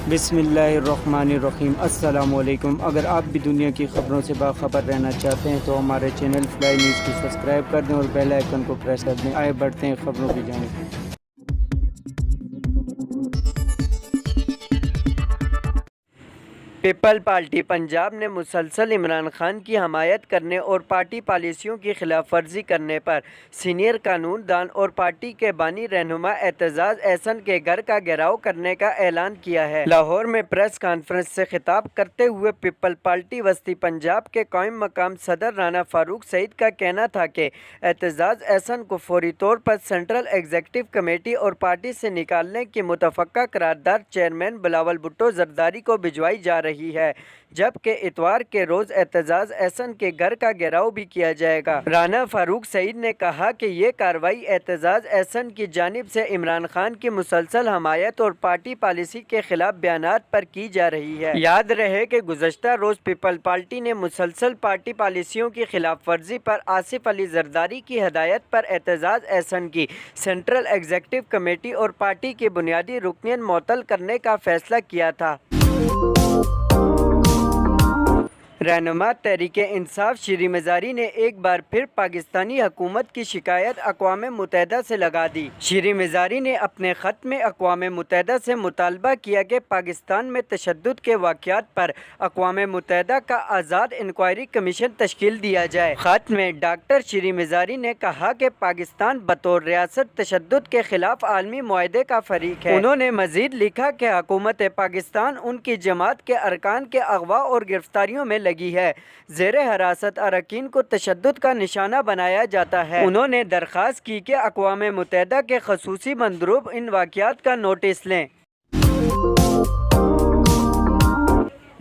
बिस्मिल्लाहिर्रहमानिर्रहीम। अस्सलाम वालेकुम। अगर आप भी दुनिया की खबरों से बाखबर रहना चाहते हैं तो हमारे चैनल फ्लाई न्यूज़ को सब्सक्राइब कर दें और बेल आइकन को प्रेस कर दें। आए बढ़ते हैं खबरों की जानिब। पीपल पार्टी पंजाब ने मुसलसल इमरान खान की हमायत करने और पार्टी पॉलिसियों की खिलाफ वर्जी करने पर सीनियर कानूनदान और पार्टी के बानी रहनुमा एतजाज़ एहसन के घर का घेराव करने का ऐलान किया है। लाहौर में प्रेस कॉन्फ्रेंस से खिताब करते हुए पीपल पार्टी वस्ती पंजाब के कायम मकाम सदर राना फारूक सईद का कहना था कि एतजाज़ एहसन को फौरी तौर पर सेंट्रल एग्जीक्यूटिव कमेटी और पार्टी से निकालने की मुतफ़क्का करारदाद चेयरमैन बिलावल भुट्टो जरदारी को भिजवाई जा रही है, जबकि इतवार के रोज एतजाज़ एहसन के घर का घेराव भी किया जाएगा। राना फारूक सईद ने कहा कि ये कार्रवाई एतजाज़ एहसन की जानिब से इमरान खान की मुसलसल हमायत और पार्टी पॉलिसी के खिलाफ बयानात पर की जा रही है। याद रहे कि गुज़श्ता रोज पीपल पार्टी ने मुसलसल पार्टी पॉलिसियों की खिलाफ वर्जी पर आसिफ अली जरदारी की हदायत पर एतजाज़ एहसन की सेंट्रल एग्जीक्यूटिव कमेटी और पार्टी की बुनियादी रुकनियत मुअत्तल करने का फैसला किया था। रहनुमा तहरीके इंसाफ शीरी मज़ारी ने एक बार फिर पाकिस्तानी हुकूमत की शिकायत अक़वाम मुत्तहिदा से लगा दी। शीरी मज़ारी ने अपने ख़त में अक़वाम मुत्तहिदा से मुतालबा किया कि पाकिस्तान में तशद्दुद के वाक़यात पर अक़वाम मुत्तहिदा का आज़ाद इंक्वायरी कमीशन तश्कील दिया जाए। ख़त में डॉक्टर शीरी मज़ारी ने कहा कि पाकिस्तान बतौर रियासत तशद्दुद के ख़िलाफ़ आलमी मुआहदे का फ़रीक है। उन्होंने मज़ीद लिखा कि हुकूमत पाकिस्तान उनकी जमात के अरकान के अगवा और गिरफ्तारियों में लगी है। ज़ेरे हिरासत अरकान को तशद्दुद का निशाना बनाया जाता है। उन्होंने दरख्वास्त की कि अक़वाम मुत्तहिदा के ख़ुसूसी मंदरूब इन वाक़यात का नोटिस लें।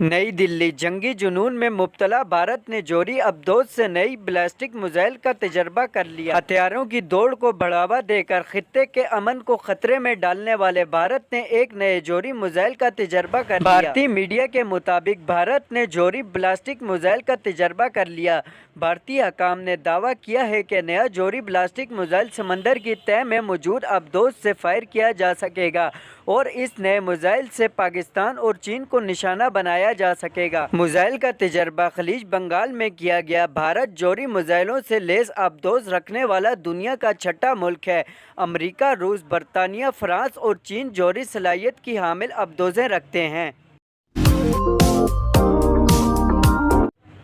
नई दिल्ली। जंगी जुनून में मुब्तला भारत ने जोरी अबदोज से नई बैलिस्टिक मिसाइल का तजर्बा कर लिया। हथियारों की दौड़ को बढ़ावा देकर खित्ते के अमन को खतरे में डालने वाले भारत ने एक नए जोरी मिसाइल का तजर्बा कर लिया। भारतीय मीडिया के मुताबिक भारत ने जोरी बैलिस्टिक मिसाइल का तजर्बा कर लिया। भारतीय हकाम ने दावा किया है कि नया जोरी बैलिस्टिक मिसाइल समंदर की तह में मौजूद अबदोज से फायर किया जा सकेगा और इस नए मिसाइल से पाकिस्तान और चीन को निशाना बनाया जा सकेगा। मिसाइल का तजर्बा खलीज बंगाल में किया गया। भारत जोरी मिसाइलों से लेस अबदोज रखने वाला दुनिया का छठा मुल्क है। अमेरिका, रूस, बरतानिया, फ्रांस और चीन जोरी सलाहियत की हामिल अबदोजें रखते हैं।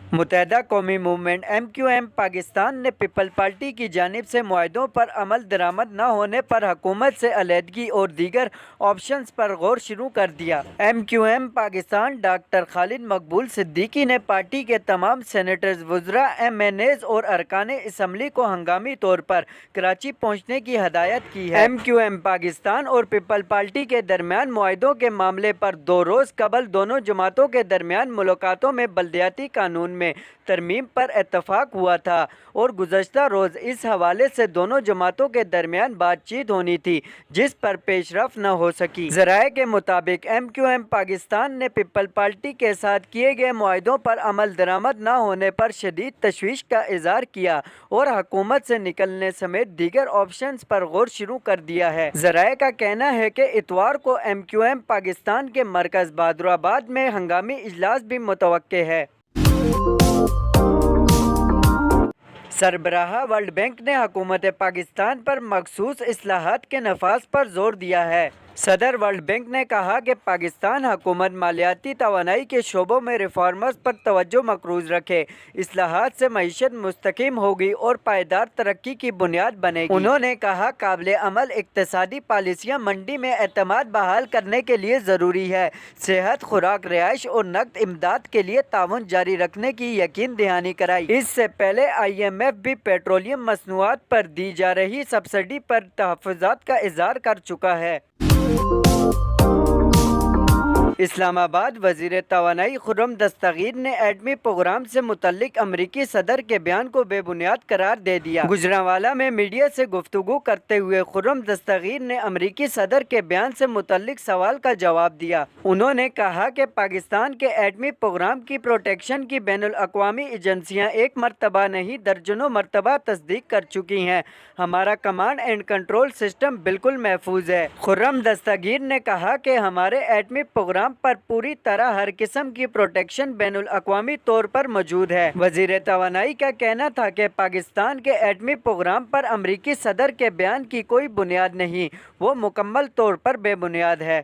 मुत्तहिदा कौमी मूवमेंट MQM पाकिस्तान ने पीपल पार्टी की जानिब से मुआहदों पर अमल दरामद न होने पर हुकूमत से अलहदगी और दीगर ऑप्शंस पर गौर शुरू कर दिया। MQM पाकिस्तान डॉक्टर खालिद मकबूल सिद्दीकी ने पार्टी के तमाम सेनेटर्स, वज़रा, MNAs और अरकान असम्बली को हंगामी तौर पर कराची पहुँचने की हदायत की है। MQM पाकिस्तान और पीपल पार्टी के दरमियान मुआहदों के मामले पर 2 रोज़ कबल दोनों जमातों के दरमियान मुलाकातों में बल्दियाती कानून में तरमीम पर इत्तफाक हुआ था और गुज़श्ता रोज़ इस हवाले से दोनों जमातों के दरमियान बातचीत होनी थी, जिस पर पेशरफ न हो सकी। ज़राए के मुताबिक MQM पाकिस्तान ने पीपल पार्टी के साथ किए गए मुआहदों पर अमल दरामद न होने पर शदीद तशवीश का इज़हार किया और हुकूमत से निकलने समेत दीगर ऑप्शंस पर गौर शुरू कर दिया है। ज़राए का कहना है कि इतवार को MQM पाकिस्तान के मरकज़ बहादुराबाद में हंगामी इजलास भी मुतवक्के है। सरबराह वर्ल्ड बैंक ने हुकूमत पाकिस्तान पर मखसूस इस्लाहात के नफाज पर जोर दिया है। सदर वर्ल्ड बैंक ने कहा कि पाकिस्तान हुकूमत मालियाती तवानाई के शोबों में रिफॉर्मर्स पर तवज्जो मकरूज रखे। इस्लाहात से मईशत मुस्तकीम होगी और पायदार तरक्की की बुनियाद बनेगी। उन्होंने कहा काबिल अमल इक्तसादी पॉलिसियाँ मंडी में एतमाद बहाल करने के लिए ज़रूरी है। सेहत, खुराक, रिहाइश और नकद इमदाद के लिए ताउन जारी रखने की यकीन दहानी कराई। इससे पहले IMF भी पेट्रोलियम मसनूआत पर दी जा रही सब्सिडी पर तहफ़्फ़ुज़ात का इज़हार कर चुका है। इस्लामाबाद। वज़ीर तवानाई खुर्रम दस्तगीर ने एटमी प्रोग्राम से मुतल्लिक अमरीकी सदर के बयान को बेबुनियाद करार दे दिया। गुजरांवाला में मीडिया से गुफ्तगू करते हुए खुर्रम दस्तगीर ने अमरीकी सदर के बयान से मुतल्लिक सवाल का जवाब दिया। उन्होंने कहा कि पाकिस्तान के एटमी प्रोग्राम की प्रोटेक्शन की बैनुल अक़वामी एजेंसियाँ एक मरतबा नहीं दर्जनों मरतबा तस्दीक कर चुकी हैं। हमारा कमांड एंड कंट्रोल सिस्टम बिल्कुल महफूज है। खुर्रम दस्तगीर ने कहा कि हमारे एटमी प्रोग्राम प्रोग्राम पर पूरी तरह हर किस्म की प्रोटेक्शन बैनुल अक़वामी तौर पर मौजूद है। वज़ीर तवानाई का कहना था कि पाकिस्तान के एटमी प्रोग्राम पर अमरीकी सदर के बयान की कोई बुनियाद नहीं, वो मुकम्मल तौर पर बेबुनियाद है।